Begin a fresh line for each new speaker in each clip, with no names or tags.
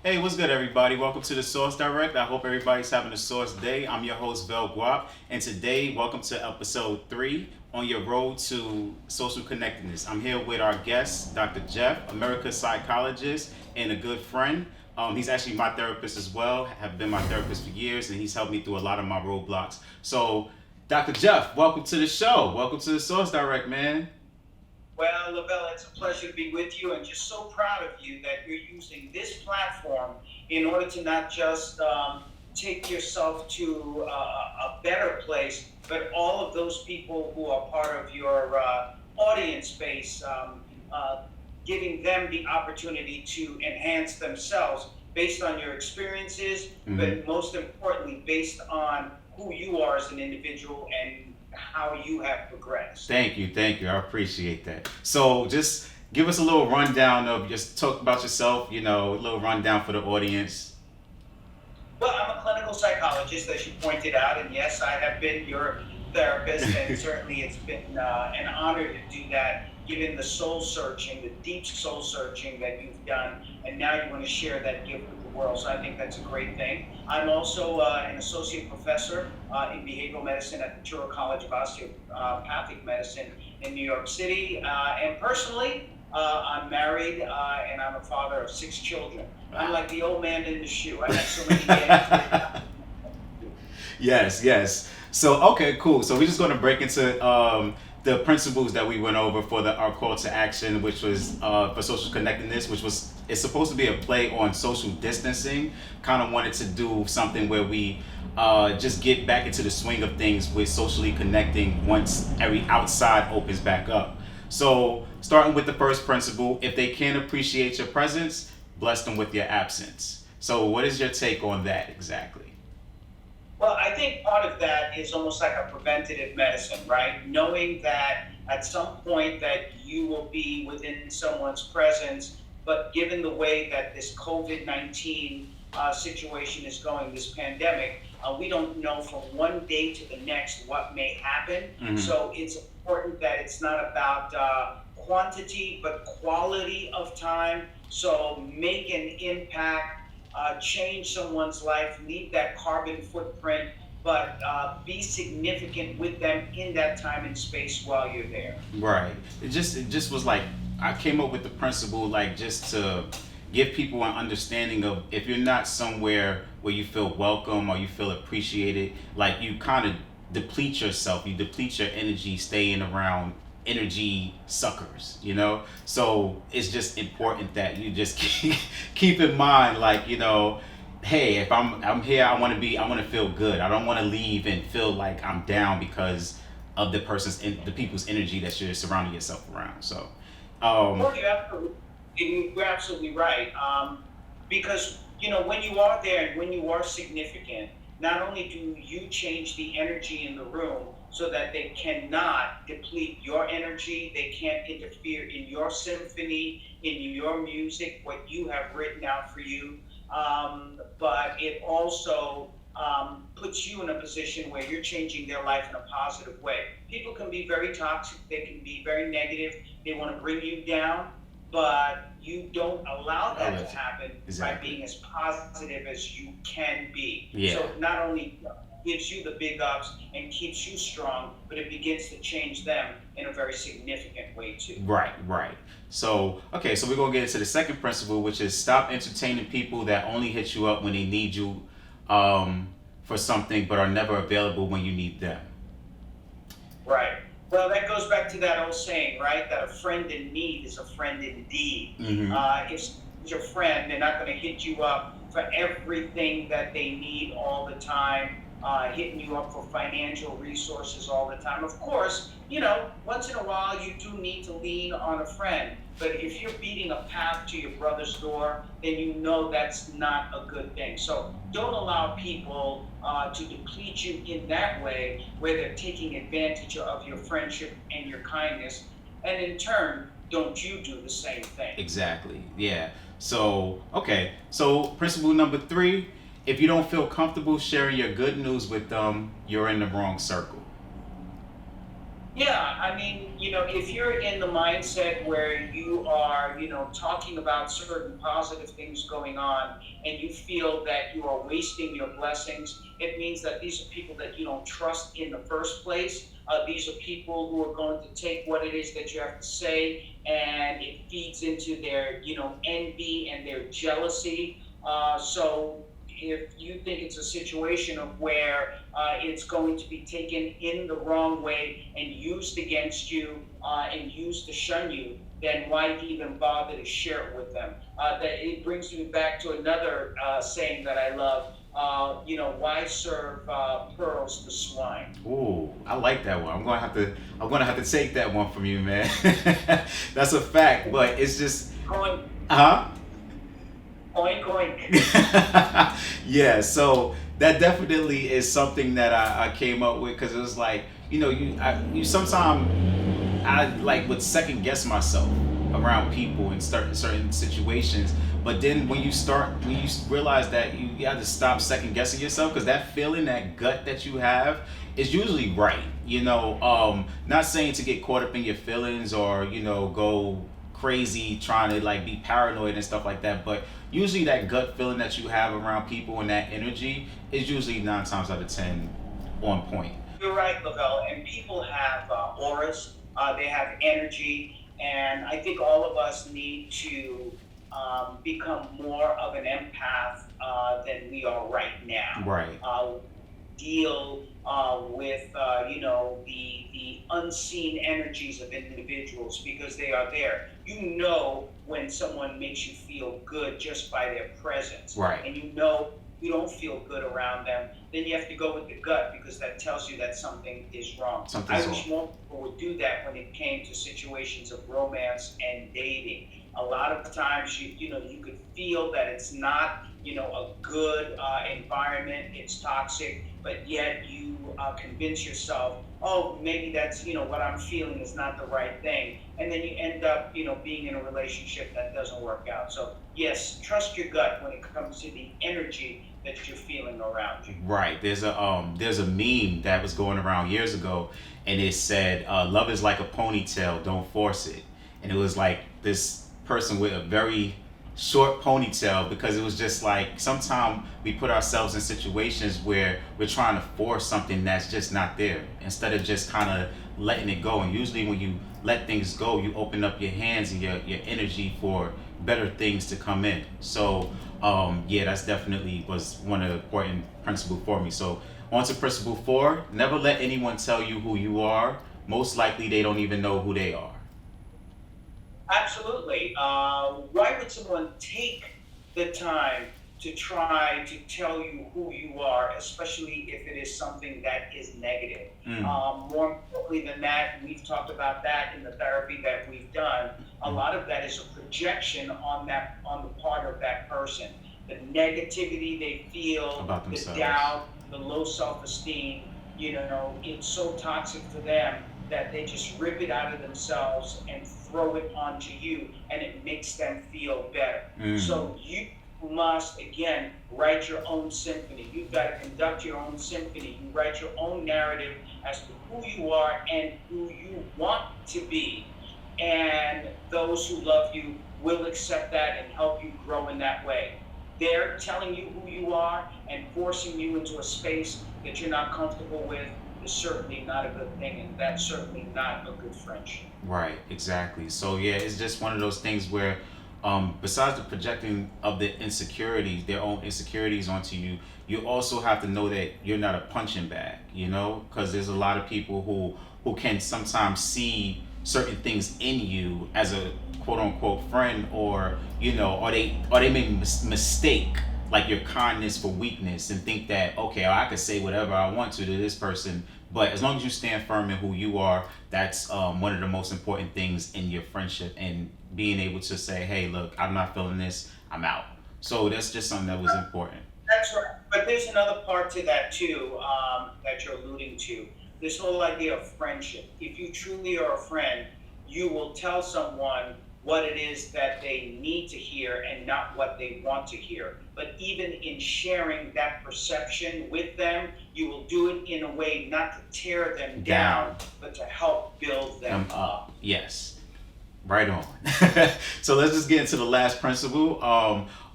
Hey, what's good, everybody? Welcome to the Source Direct. I hope everybody's having a source day. I'm your host, Vellguap, and today, welcome to episode 3 on your road to social connectedness. I'm here with our guest, Dr. Jeff, America's psychologist, and a good friend. He's actually my therapist as well, have been my therapist for years, and he's helped me through a lot of my roadblocks. So, Dr. Jeff, welcome to the show. Welcome to the Source Direct, man.
Well, Lavelle, it's a pleasure to be with you and just so proud of you that you're using this platform in order to not just take yourself to a better place, but all of those people who are part of your audience base, giving them the opportunity to enhance themselves based on your experiences,
Mm-hmm.
but most importantly, based on who you are as an individual and how you have progressed.
Thank you, thank you. I appreciate that. So, just give us a little rundown of just talk about yourself. A little rundown for the audience.
Well, I'm a clinical psychologist, as you pointed out, and yes, I have been your therapist, and certainly it's been an honor to do that, given the soul searching, the deep soul searching that you've done, and now you want to share that gift with the world. So I think that's a great thing. I'm also an associate professor in behavioral medicine at the Touro College of Osteopathic Medicine in New York City, and personally, I'm married and I'm a father of 6 children. I'm like the old man in the shoe. I have so many grandkids.
Yes, yes. So, okay, cool. So we're just going to break into the principles that we went over for our call to action, which was for social connectedness, which was it's supposed to be a play on social distancing. Kind of wanted to do something where we just get back into the swing of things with socially connecting once every outside opens back up. So, starting with the first principle, if they can't appreciate your presence, bless them with your absence. So, what is your take on that exactly?
Well, I think part of that is almost like a preventative medicine, right? Knowing that at some point that you will be within someone's presence, but given the way that this COVID-19 situation is going, this pandemic, we don't know from one day to the next what may happen.
Mm-hmm.
So it's important that it's not about quantity, but quality of time. So make an impact, change someone's life, leave that carbon footprint, but be significant with them in that time and space while you're there.
Right. It just was like I came up with the principle like just to give people an understanding of if you're not somewhere where you feel welcome or you feel appreciated, like you kind of deplete yourself, you deplete your energy staying around energy suckers. So it's just important that you just keep in mind like hey, if I'm here, I want to feel good. I don't want to leave and feel like I'm down because of the people's energy that you're surrounding yourself around. So, um,
Well, you're absolutely right. Because when you are there and when you are significant, not only do you change the energy in the room so that they cannot deplete your energy, they can't interfere in your symphony, in your music, what you have written out for you. But it also puts you in a position where you're changing their life in a positive way. People can be very toxic, they can be very negative, they want to bring you down, but you don't allow
I
that
love
to
you.
happen by
Exactly.
being as positive as you can be.
Yeah.
So it not only gives you the big ups and keeps you strong, but it begins to change them in a very significant way too.
Right, right. So, okay, so we're gonna get into the second principle, which is stop entertaining people that only hit you up when they need you for something, but are never available when you need them.
Right. Well, that goes back to that old saying, right? That a friend in need is a friend indeed.
Mm-hmm.
If someone's your friend, they're not going to hit you up for everything that they need all the time, hitting you up for financial resources all the time. Of course, once in a while you do need to lean on a friend. But if you're beating a path to your brother's door, then you know that's not a good thing. So don't allow people to deplete you in that way, where they're taking advantage of your friendship and your kindness. And in turn, don't you do the same thing.
Exactly. Yeah. So, okay. So, principle number 3, if you don't feel comfortable sharing your good news with them, you're in the wrong circle.
Yeah, I mean, if you're in the mindset where you are, talking about certain positive things going on and you feel that you are wasting your blessings, it means that these are people that you don't trust in the first place. These are people who are going to take what it is that you have to say and it feeds into their, envy and their jealousy. So if you think it's a situation of where it's going to be taken in the wrong way and used against you and used to shun you, then why even bother to share it with them? That it brings me back to another saying that I love. Why serve pearls to swine?
Ooh, I like that one. I'm gonna have to take that one from you, man. That's a fact, but it's just,
Oink,
huh?
oink, oink.
Yeah, so that definitely is something that I came up with because it was like, you sometimes I like would second guess myself around people in certain situations. But then when you realize that you have to stop second guessing yourself because that feeling, that gut that you have is usually right. Not saying to get caught up in your feelings or, go crazy trying to like be paranoid and stuff like that. But usually that gut feeling that you have around people and that energy is usually 9 times out of 10 on point.
You're right, Lavelle. And people have auras, they have energy, and I think all of us need to become more of an empath than we are right now.
Right.
Deal with the unseen energies of individuals because they are there. You know when someone makes you feel good just by their presence,
Right.
and you don't feel good around them. Then you have to go with the gut because that tells you that something is wrong. I
Something's
wish
wrong.
more people would do that when it came to situations of romance and dating. A lot of times you could feel that it's not a good environment, it's toxic, but yet you convince yourself, oh, maybe that's what I'm feeling is not the right thing, and then you end up being in a relationship that doesn't work out. So yes, trust your gut when it comes to the energy that you're feeling around you.
Right. There's a meme that was going around years ago, and it said, "Love is like a ponytail. Don't force it." And it was like this person with a very short ponytail because it was just like sometimes we put ourselves in situations where we're trying to force something that's just not there instead of just kind of letting it go. And usually when you let things go, you open up your hands and your energy for better things to come in. So yeah, that's definitely was one of the important principles for me. So on to principle 4: never let anyone tell you who you are. Most likely they don't even know who they are.
Absolutely. Why would someone take the time to try to tell you who you are, especially if it is something that is negative?
Mm,
More importantly than that, we've talked about that in the therapy that we've done. A
mm,
lot of that is a projection on the part of that person. The negativity they feel,
about
the
themselves.
doubt, the low self-esteem, it's so toxic for them that they just rip it out of themselves and throw it onto you, and it makes them feel better.
Mm,
So you must, again, write your own symphony. You've got to conduct your own symphony. You write your own narrative as to who you are and who you want to be. And those who love you will accept that and help you grow in that way. They're telling you who you are and forcing you into a space that you're not comfortable with is certainly not a good thing, and that's certainly not a good friendship.
right, exactly. So yeah, it's just one of those things where, besides the projecting of the insecurities, their own insecurities onto you, you also have to know that you're not a punching bag. Because there's a lot of people who can sometimes see certain things in you as a quote unquote friend, or or they may mistake like your kindness for weakness and think that, okay, I could say whatever I want to this person. But as long as you stand firm in who you are, that's one of the most important things in your friendship, and being able to say, hey, look, I'm not feeling this, I'm out. So that's just something that was important.
That's right. But there's another part to that too, that you're alluding to. This whole idea of friendship. If you truly are a friend, you will tell someone what it is that they need to hear and not what they want to hear. But even in sharing that perception with them, you will do it in a way not to tear them down, but to help build them up.
Yes. Right on. So let's just get into the last principle.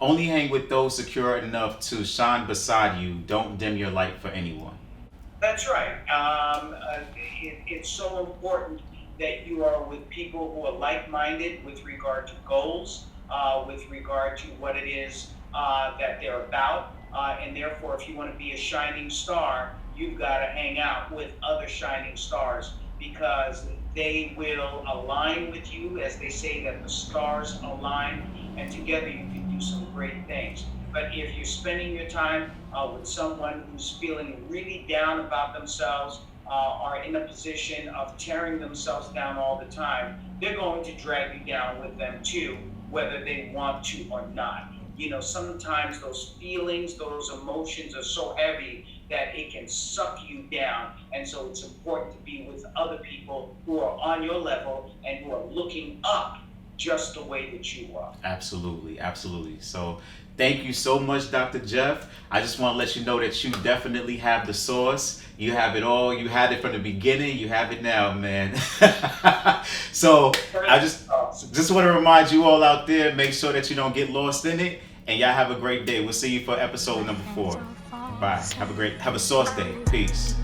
Only hang with those secure enough to shine beside you. Don't dim your light for anyone.
That's right. It's so important that you are with people who are like-minded with regard to goals, with regard to what it is that they're about. And therefore, if you want to be a shining star, you've got to hang out with other shining stars, because they will align with you, as they say that the stars align, and together you can do some great things. But if you're spending your time with someone who's feeling really down about themselves, are in a position of tearing themselves down all the time, they're going to drag you down with them too, whether they want to or not. You know, sometimes those feelings, those emotions are so heavy that it can suck you down. And so it's important to be with other people who are on your level and who are looking up just the way that you are.
Absolutely, absolutely. So thank you so much, Dr. Jeff. I just want to let you know that you definitely have the source. You have it all. You had it from the beginning. You have it now, man. So I just want to remind you all out there, make sure that you don't get lost in it. And y'all have a great day. We'll see you for episode number 4. Bye. Have a sauce day. Peace.